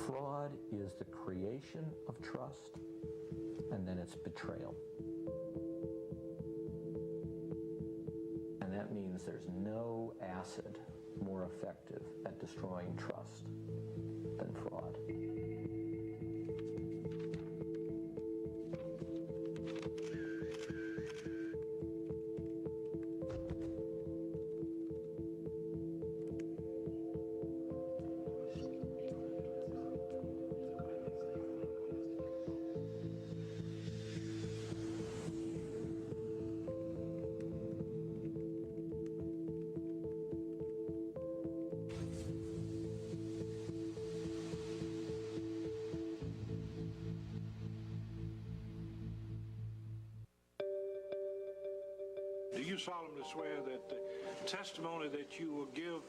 Fraud is the creation of trust, and then it's betrayal. And that means there's no acid more effective at destroying trust than fraud. Do you solemnly swear that the testimony that you will give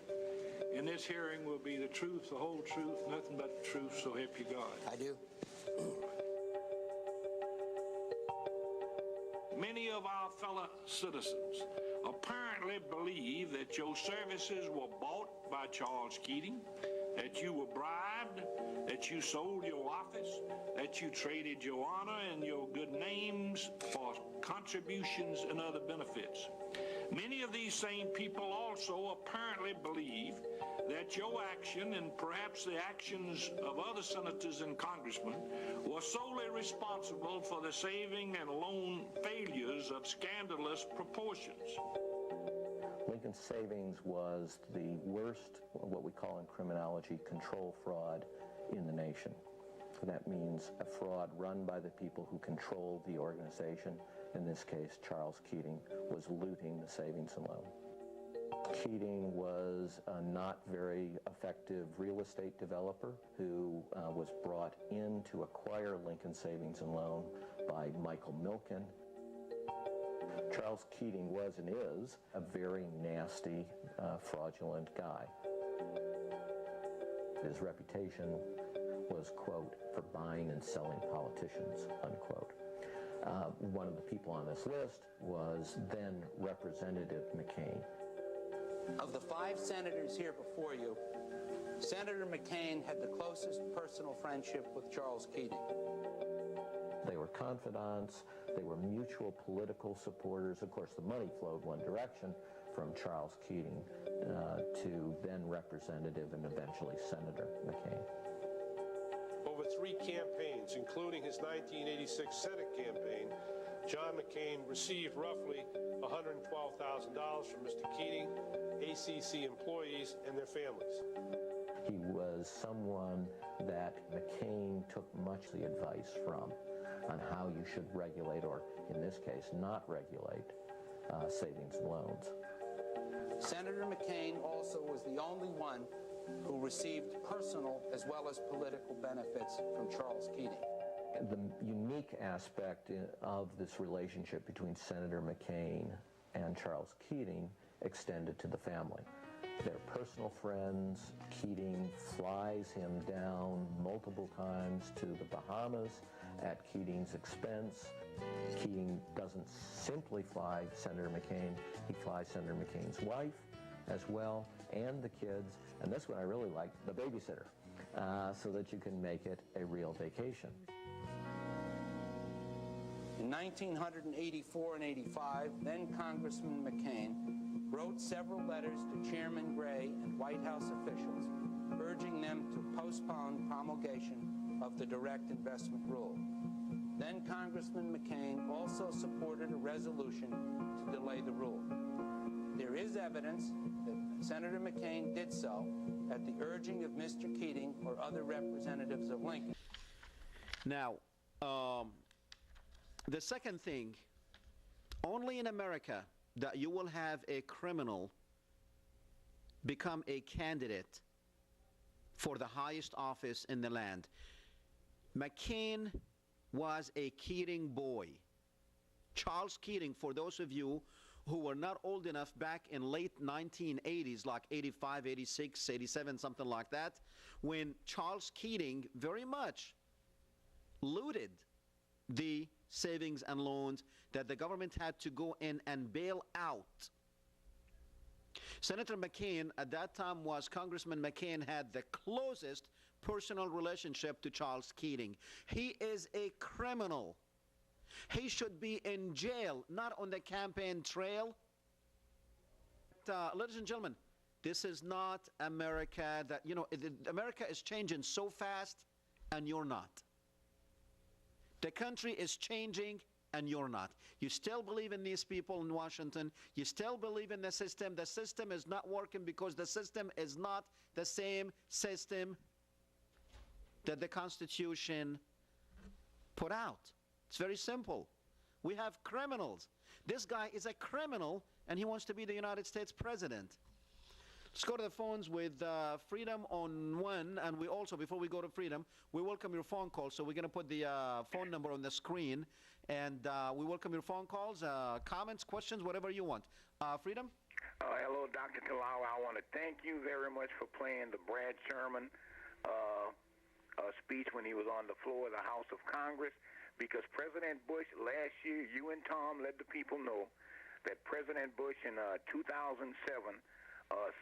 in this hearing will be the truth, the whole truth, nothing but the truth, so help you God? I do. Many of our fellow citizens apparently believe that your services were bought by Charles Keating, that you were bribed, that you sold your office, that you traded your honor and your good names for contributions and other benefits. Many of these same people also apparently believe that your action, and perhaps the actions of other senators and congressmen, were solely responsible for the saving and loan failures of scandalous proportions. Lincoln's savings was the worst, what we call in criminology, control fraud in the nation. That means a fraud run by the people who controlled the organization. In this case, Charles Keating was looting the savings and loan. Keating was a not very effective real estate developer who was brought in to acquire Lincoln Savings and Loan by Michael Milken. Charles Keating was and is a very nasty, fraudulent guy. His reputation was, quote, for buying and selling politicians, unquote. One of the people on this list was then Representative McCain. Of the 5 senators here before you, Senator McCain had the closest personal friendship with Charles Keating. They were confidants, they were mutual political supporters. Of course, the money flowed one direction from Charles Keating to then Representative and eventually Senator McCain. Over 3 campaigns, including his 1986 Senate campaign, John McCain received roughly $112,000 from Mr. Keating, ACC employees, and their families. He was someone that McCain took much the advice from on how you should regulate, or in this case, not regulate, savings and loans. Senator McCain also was the only one who received personal as well as political benefits from Charles Keating. The unique aspect of this relationship between Senator McCain and Charles Keating extended to the family. They're personal friends. Keating flies him down multiple times to the Bahamas at Keating's expense. Keating doesn't simply fly Senator McCain, he flies Senator McCain's wife as well, and the kids, and this one I really like, the babysitter, so that you can make it a real vacation. In 1984 and 85, then Congressman McCain wrote several letters to Chairman Gray and White House officials urging them to postpone promulgation of the direct investment rule. Then Congressman McCain also supported a resolution to delay the rule. There is evidence that Senator McCain did so at the urging of Mr. Keating or other representatives of Lincoln. Now, the second thing, only in America that you will have a criminal become a candidate for the highest office in the land. McCain was a Keating boy. Charles Keating, for those of you who were not old enough back in late 1980s, like 85, 86, 87, something like that, when Charles Keating very much looted the savings and loans that the government had to go in and bail out. Senator McCain at that time was Congressman McCain had the closest personal relationship to Charles Keating. He is a criminal. He should be in jail, not on the campaign trail. Ladies and gentlemen, this is not America that, America is changing so fast and you're not. The country is changing and you're not. You still believe in these people in Washington. You still believe in the system. The system is not working because the system is not the same system that the Constitution put out. It's very simple. We have criminals. This guy is a criminal and he wants to be the United States president. Let's go to the phones with Freedom on one, and we also, before we go to Freedom, we welcome your phone calls. So we're going to put the phone number on the screen, and we welcome your phone calls, comments, questions, whatever you want. Freedom? Hello, Dr. Talal. I want to thank you very much for playing the Brad Sherman speech when he was on the floor of the House of Congress, because President Bush last year, you and Tom let the people know that President Bush in 2007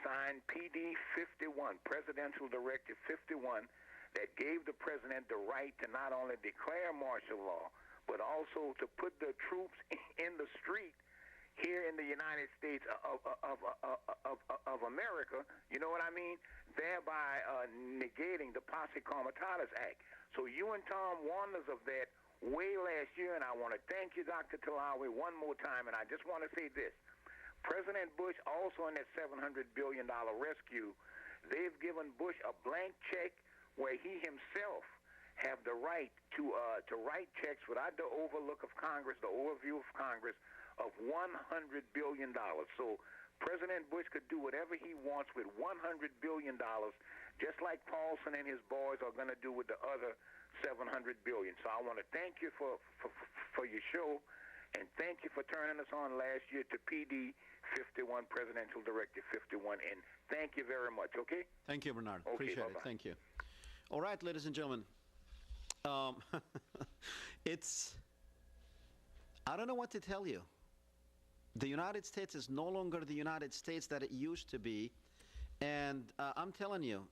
signed PD 51, Presidential Directive 51, that gave the president the right to not only declare martial law, but also to put the troops in the street here in the United States of America, you know what I mean, thereby negating the Posse Comitatus Act. So you and Tom warned us of that way last year, and I want to thank you, Dr. Talawi, one more time, and I just want to say this. President Bush, also in that $700 billion rescue, they've given Bush a blank check where he himself have the right to write checks without the overlook of Congress, the overview of Congress, of $100 billion. So President Bush could do whatever he wants with $100 billion, just like Paulson and his boys are going to do with the other $700 billion. So I want to thank you for your show, and thank you for turning us on last year to PD 51, Presidential Directive 51, and thank you very much, okay? Thank you, Bernard. Okay, appreciate bye-bye. it. Thank you. All right, ladies and gentlemen. I don't know what to tell you. The United States is no longer the United States that it used to be, and I'm telling you,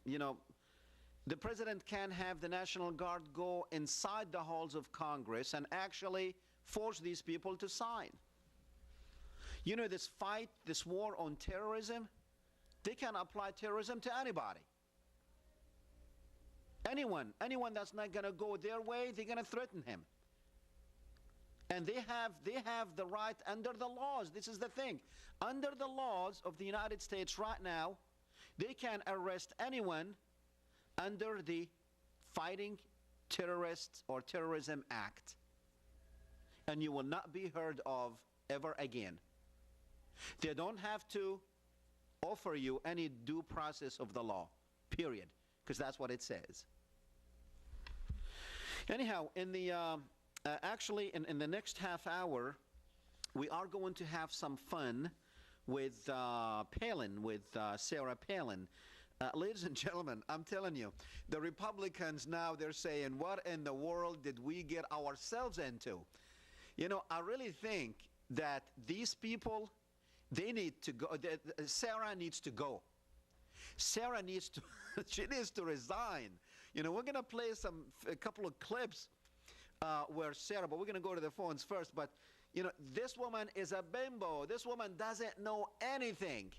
the president can have the National Guard go inside the halls of Congress and actually force these people to sign. This fight, this war on terrorism, they can apply terrorism to anybody. Anyone that's not going to go their way, they're going to threaten him. And they have the right under the laws. This is the thing. Under the laws of the United States right now, they can arrest anyone under the Fighting Terrorists or Terrorism Act. And you will not be heard of ever again. They don't have to offer you any due process of the law, period, because that's what it says. Anyhow, in the actually in the next half hour, we are going to have some fun with Palin, with Sarah Palin. Ladies and gentlemen, I'm telling you, the Republicans now, they're saying, what in the world did we get ourselves into? I really think that these people, they need to go. Sarah needs to go. Sarah needs to, she needs to resign. We're going to play a couple of clips where Sarah, but we're going to go to the phones first. But, this woman is a bimbo. This woman doesn't know anything.